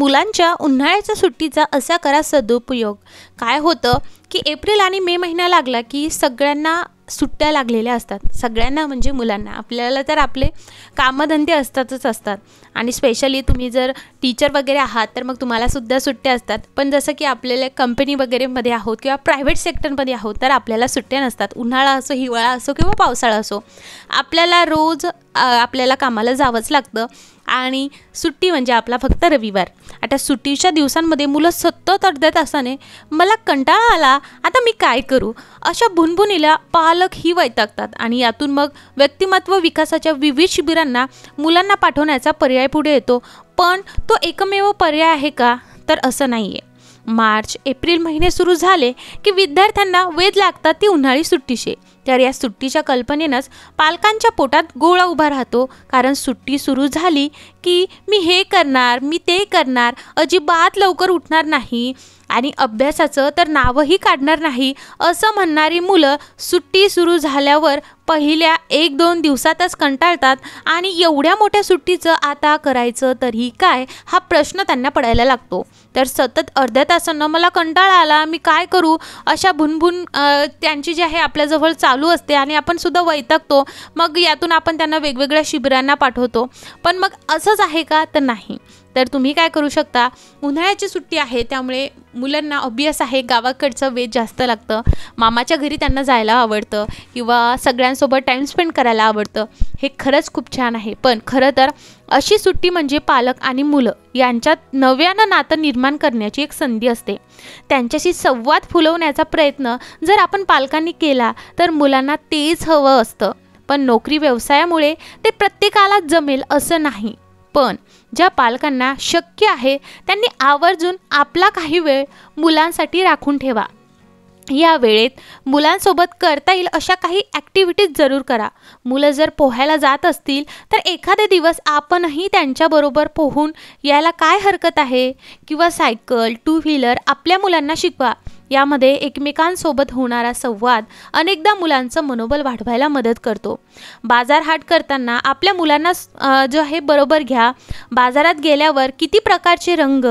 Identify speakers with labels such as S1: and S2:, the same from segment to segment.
S1: मुलांच्या उन्हाळ्याच्या सुट्टीचा असा करा सदुपयोग. काय होतं की एप्रिल आणि मे महिना लागला की सगळ्यांना सुट्ट्या लागलेल्या असतात. सगळ्यांना म्हणजे मुलांना, आपल्याला तर आपले कामधंदे असतातच असतात. आणि स्पेशली तुम्ही जर टीचर वगैरे आहात तर मग तुम्हालासुद्धा सुट्ट्या असतात. पण जसं की आपल्याला कंपनी वगैरेमध्ये आहोत किंवा प्रायव्हेट सेक्टरमध्ये आहोत तर आपल्याला सुट्ट्या नसतात. उन्हाळा असो, हिवाळा असो किंवा पावसाळा असो, आपल्याला रोज आपल्याला कामाला जावंच लागतं. आणि सुट्टी म्हणजे आपला फक्त रविवार. आता सुट्टीच्या दिवसांमध्ये मुलं सतत अर्ध्या तासाने मला कंटाळा आला, आता मी काय करू, अशा भुणभुणीला पालकही वैतागतात. आणि यातून मग व्यक्तिमत्व विकासाच्या विविध शिबिरांना मुलांना पाठवण्याचा पर्याय पुढे येतो. पण तो एकमेव पर्याय आहे का, तर असं नाही आहे. मार्च एप्रिल महिने सुरू झाले की विद्यार्थ्यांना वेध लागतात ती उन्हाळी सुट्टीचे. तर या सुट्टीच्या कल्पनेनंच पालकांच्या पोटात गोळा उभा राहतो. कारण सुट्टी सुरू झाली की मी हे करणार, मी ते करणार, अजिबात लवकर उठणार नाही आणि अभ्यासाचं तर नावही काढणार नाही असं म्हणणारी मुलं सुट्टी सुरू झाल्यावर पहिल्या 1-2 दिवसातच कंटाळतात. आणि एवढ्या मोठ्या सुट्टीचं आता करायचं तरी काय, हा प्रश्न त्यांना पडायला लागतो. तर सतत अर्ध्या तासानं मला कंटाळा आला, मी काय करू, अशा भुणभुण त्यांची जी आहे आपल्याजवळ चालू असते आणि आपण सुद्धा वैतागतो. मग यातून आपण त्यांना वेगवेगळ्या शिबिरांना पाठवतो. पण मग असंच आहे का, तर नाही. तर तुम्ही काय करू शकता, उन्हाळ्याची सुट्टी आहे त्यामुळे मुलांना ऑब्वियस आहे गावाकडचं वेध जास्त लागतं, मामाच्या घरी त्यांना जायला आवडतं किंवा सगळ्यांसोबत टाईम स्पेंड करायला आवडतं. हे खरंच खूप छान आहे. पण खरं तर अशी सुट्टी म्हणजे पालक आणि मुलं यांच्यात नव्यानं नातं निर्माण करण्याची एक संधी असते. त्यांच्याशी संवाद फुलवण्याचा प्रयत्न जर आपण पालकांनी केला तर मुलांना तेच हवं असतं. पण नोकरी व्यवसायामुळे ते प्रत्येकाला जमेल असं नाही. पण ज्या पालकांना शक्य आहे त्यांनी आवर्जून आपला काही वेळ मुलांसाठी राखून ठेवा. या वेळेत मुलांसोबत करता येईल अशा काही ॲक्टिव्हिटीज जरूर करा. मुलं जर पोहायला जात असतील तर एखादे दिवस आपणही त्यांच्याबरोबर पोहून यायला काय हरकत आहे, किंवा सायकल, 2 व्हीलर आपल्या मुलांना शिकवा. यामध्ये एकमेकांसोबत होणारा संवाद अनेकदा मुलांचं मनोबल वाढवायला मदत करतो. बाजारहाट करताना आपल्या मुलांना जो आहे बरोबर घ्या. बाजारात गेल्यावर किती प्रकारचे रंग,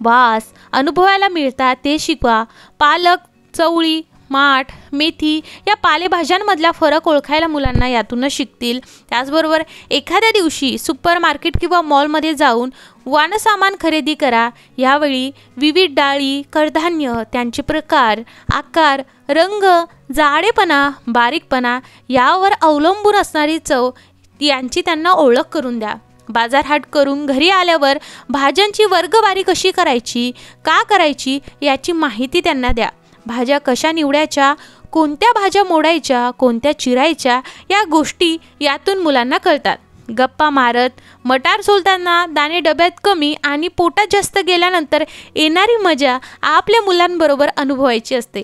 S1: वास अनुभवायला मिळतात ते शिकवा. पालक, चवळी, माठ, मेथी या पालेभाज्यांमधला फरक ओळखायला मुलांना यातूनच शिकतील. त्याचबरोबर एखाद्या दिवशी सुपर मार्केट किंवा मॉलमध्ये जाऊन वाणसामान खरेदी करा. यावेळी विविध डाळी, कडधान्य, त्यांचे प्रकार, आकार, रंग, जाडेपणा, बारीकपणा यावर अवलंबून असणारी चव यांची त्यांना ओळख करून द्या. बाजारहाट करून घरी आल्यावर भाज्यांची वर्गवारी कशी करायची, का करायची याची माहिती त्यांना द्या. भाज्या कशा निवडायच्या, कोणत्या भाज्या मोडायच्या, कोणत्या चिरायच्या या गोष्टी यातून मुलांना कळतात. गप्पा मारत मटार सोलताना दाणे डब्यात कमी आणि पोटात जास्त गेल्यानंतर येणारी मजा आपल्या मुलांबरोबर अनुभवायची असते.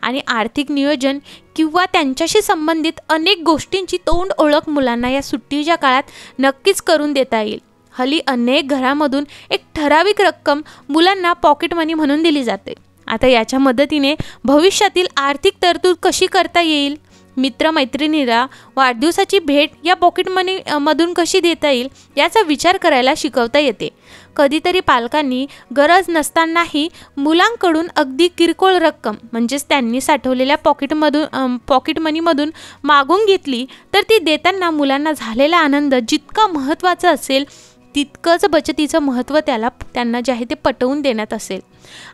S1: आणि आर्थिक नियोजन किंवा त्यांच्याशी संबंधित अनेक गोष्टींची तोंड ओळख मुलांना या सुट्टीच्या काळात नक्कीच करून देता येईल. हल्ली अनेक घरामधून एक ठराविक रक्कम मुलांना पॉकेट मनी म्हणून दिली जाते. आता याच्या मदतीने भविष्यातील आर्थिक तरतूद कशी करता येईल, मित्रमैत्रिणीला वाढदिवसाची भेट या पॉकेट मनी मधून कशी देता येईल याचा विचार करायला शिकवता येते. कधीतरी पालकांनी गरज नसतानाही मुलांकडून अगदी किरकोळ रक्कम म्हणजेच त्यांनी साठवलेल्या पॉकेट मनीमधून मागून घेतली तर ती देताना मुलांना झालेला आनंद जितका महत्त्वाचा असेल तितकंच बचतीचं महत्त्व त्यांना जे आहे ते पटवून देण्यात असेल.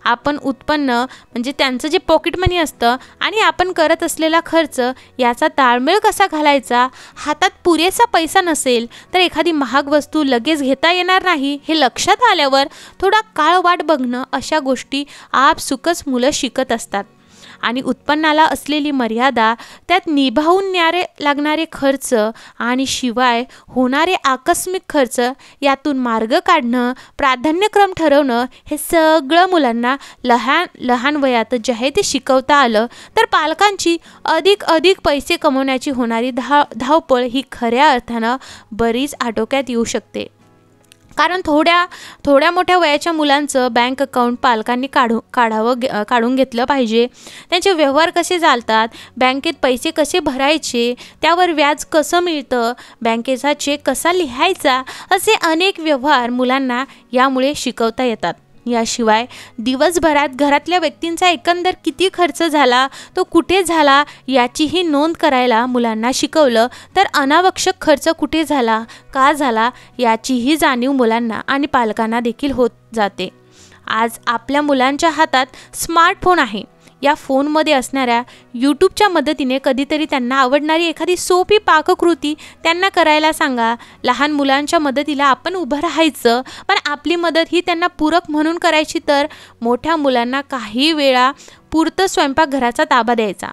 S1: आपण उत्पन्न म्हणजे त्यांचं जे पॉकेट मनी असतं आणि आपण करत असलेला खर्च याचा ताळमेळ कसा घालायचा, हातात पुरेसा पैसा नसेल तर एखादी महाग वस्तू लगेच घेता येणार नाही हे लक्षात आल्यावर थोडा काळ वाट बघणं अशा गोष्टी आपसुकच मुलं शिकत असतात. आणि उत्पन्नाला असलेली मर्यादा, त्यात निभावून लागणारे खर्च आणि शिवाय होणारे आकस्मिक खर्च यातून मार्ग काढणं, प्राधान्यक्रम ठरवणं हे सगळं मुलांना लहान वयात जे आहे ते शिकवता आलं तर पालकांची अधिक पैसे कमवण्याची होणारी धावपळ ही खऱ्या अर्थानं बरीच आटोक्यात येऊ शकते. कारण थोड्या मोठ्या वयाच्या मुलांचं बँक अकाउंट पालकांनी काढून घेतलं पाहिजे. त्यांचे व्यवहार कसे चालतात, बँकेत पैसे कसे भरायचे, त्यावर व्याज कसं मिळतं, बँकेचा चेक कसा लिहायचा, असे अनेक व्यवहार मुलांना यामुळे शिकवता येतात. याशिवाय दिवसभरात घरातल्या व्यक्तींचा एकंदर किती खर्च झाला, तो कुठे झाला याचीही नोंद करायला मुलांना शिकवलं तर अनावश्यक खर्च कुठे झाला, का झाला याचीही जाणीव मुलांना आणि पालकांना देखील होत जाते. आज आपल्या मुलांच्या हातात स्मार्टफोन आहे. या फोनमध्ये असणाऱ्या यूट्यूबच्या मदतीने कधीतरी त्यांना आवडणारी एखादी सोपी पाककृती त्यांना करायला सांगा. लहान मुलांच्या मदतीला आपण उभं राहायचं, पण आपली मदत ही त्यांना पूरक म्हणून करायची. तर मोठ्या मुलांना काही वेळा पुरतं स्वयंपाकघराचा ताबा द्यायचा.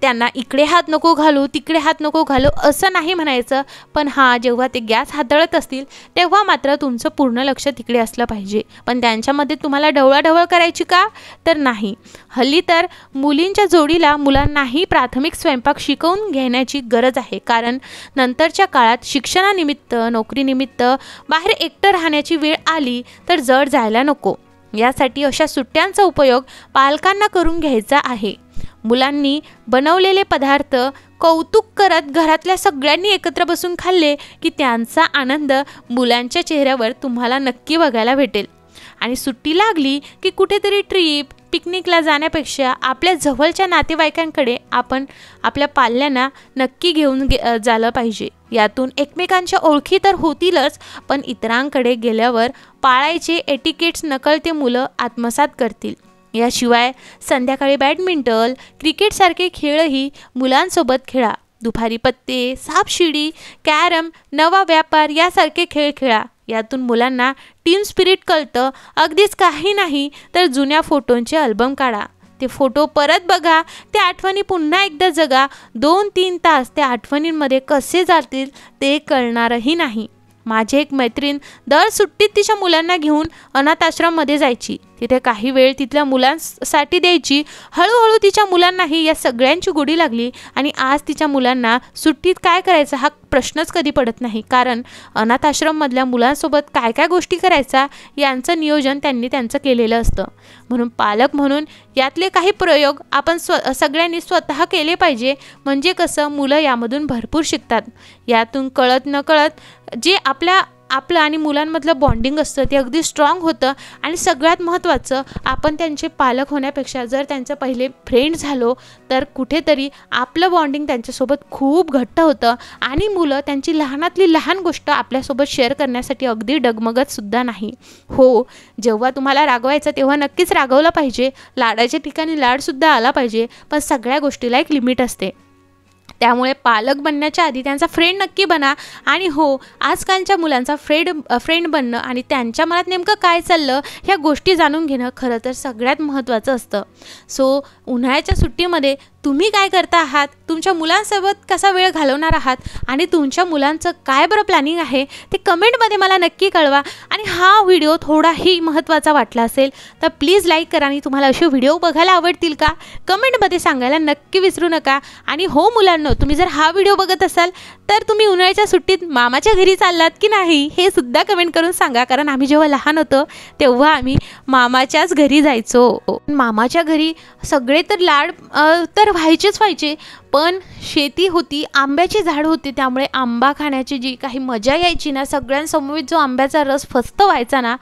S1: त्यांना इकडे हात नको घालू, तिकडे हात नको घालू असं नाही म्हणायचं, पण जेव्हा ते गॅस हाताळत असतील तेव्हा मात्र तुमचं पूर्ण लक्ष तिकडे असलं पाहिजे. पण त्यांच्यामध्ये तुम्हाला ढवळाढवळ करायची का, तर नाही. हल्ली तर मुलींच्या जोडीला मुलांनाही प्राथमिक स्वयंपाक शिकवून घेण्याची गरज आहे. कारण नंतरच्या काळात शिक्षणानिमित्त, नोकरीनिमित्त बाहेर एकटं राहण्याची वेळ आली तर जड जायला नको. यासाठी अशा सुट्ट्यांचा उपयोग पालकांना करून घ्यायचा आहे. मुलांनी बनवलेले पदार्थ कौतुक करत घरातल्या सगळ्यांनी एकत्र बसून खाल्ले की त्यांचा आनंद मुलांच्या चेहऱ्यावर तुम्हाला नक्की बघायला भेटेल. आणि सुट्टी लागली की कुठेतरी ट्रिप, पिकनिकला जाण्यापेक्षा आपल्या जवळच्या नातेवाईकांकडे आपण आपल्या पाल्यांना नक्की घेऊन झालं पाहिजे. यातून एकमेकांच्या ओळखी तर होतीलच, पण इतरांकडे गेल्यावर पाळायचे एटिकेट्स नकळते मुलं आत्मसात करतील. याशिवाय संध्याकाळी बॅडमिंटन, क्रिकेटसारखे खेळही मुलांसोबत खेळा. दुपारी पत्ते, सापशिडी, कॅरम, नवा व्यापार यासारखे खेळ खेळा. यातून मुलांना टीम स्पिरिट कळतं. अगदीच काही नाही तर जुन्या फोटोंचे अल्बम काढा. ते फोटो परत बघा, त्या आठवणी पुन्हा एकदा जगा. 2-3 तास त्या आठवणींमध्ये कसे जातील ते कळणारही नाही. माझी एक मैत्रीण दर सुट्टीत तिच्या मुलांना घेऊन अनाथ आश्रममध्ये जायची. तिथे काही वेळ तिथल्या मुलांसाठी द्यायची. हळूहळू तिच्या मुलांनाही या सगळ्यांची गोडी लागली आणि आज तिच्या मुलांना सुट्टीत काय करायचं हा प्रश्नच कधी पडत नाही. कारण अनाथ आश्रममधल्या मुलांसोबत काय काय गोष्टी करायचा यांचं नियोजन त्यांचं केलेलं असतं. म्हणून पालक म्हणून यातले काही प्रयोग आपण सगळ्यांनी स्वतः केले पाहिजे. म्हणजे कसं मुलं यामधून भरपूर शिकतात. यातून कळत नकळत जे आपलं आणि मुलांमधलं बॉन्डिंग असतं ते अगदी स्ट्रॉंग होतं. आणि सगळ्यात महत्त्वाचं, आपण त्यांचे पालक होण्यापेक्षा जर त्यांचं पहिले फ्रेंड झालो तर कुठेतरी आपलं बॉन्डिंग त्यांच्यासोबत खूप घट्ट होतं आणि मुलं त्यांची लहानातली लहान गोष्ट आपल्यासोबत शेअर करण्यासाठी अगदी डगमगतसुद्धा नाही. हो, जेव्हा तुम्हाला रागवायचं तेव्हा नक्कीच रागवलं पाहिजे. लाडाच्या ठिकाणी लाडसुद्धा आला पाहिजे, पण सगळ्या गोष्टीला एक लिमिट असते. त्यामुळे पालक बनण्याच्या आधी त्यांचा फ्रेंड नक्की बना. आणि हो, आजकालच्या मुलांचा फ्रेंड बनणं आणि त्यांच्या मनात नेमकं काय चाललं ह्या गोष्टी जाणून घेणं खरं तर सगळ्यात महत्त्वाचं असतं. सो उन्हाळ्याच्या सुट्टीमध्ये तुम्ही काय करता आहात, तुमच्या मुलांसोबत कसा वेळ घालवणार आहात आणि तुमच्या मुलांचं काय बरं प्लॅनिंग आहे ते कमेंटमध्ये मला नक्की कळवा. आणि हा व्हिडिओ थोडाही महत्त्वाचा वाटला असेल तर प्लीज लाईक करा. आणि तुम्हाला असे व्हिडिओ बघायला आवडतील का कमेंटमध्ये सांगायला नक्की विसरू नका. आणि हो मुलांनो, तुम्ही जर हा व्हिडिओ बघत असाल तर तुम्ही उन्हाळ्याच्या सुट्टीत मामाच्या घरी चाललात की नाही हे सुद्धा कमेंट करून सांगा. कारण आम्ही जेव्हा लहान होतो तेव्हा आम्ही मामाच्याच घरी जायचो. मामाच्या घरी सगळे तर लाड तर व्हायचे, पण शेती होती, आंब्याची झाड होती, त्यामुळे आंबा खाण्याची जी काही मजा यायची ना, सगळ्यांसमवेत जो आंब्याचा रस फस्त व्हायचा ना,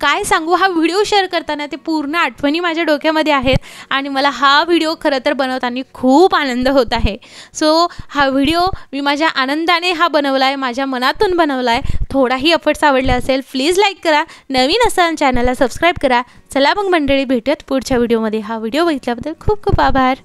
S1: काय सांगू. हा व्हिडिओ शेअर करताना ते पूर्ण आठवणी माझ्या डोक्यामध्ये आहेत आणि मला हा व्हिडिओ खरं तर बनवताना खूप आनंद होत आहे. सो हा व्हिडिओ मी माझ्या आनंदाने बनवला आहे, माझ्या मनातून बनवला आहे. थोडाही एफर्ट्स आवडला असेल प्लीज लाईक करा. नवीन असाल चॅनलला सबस्क्राईब करा. चला मग मंडळी, भेटूयात पुढच्या व्हिडिओमध्ये. हा व्हिडिओ बघितल्याबद्दल खूप खूप आभार.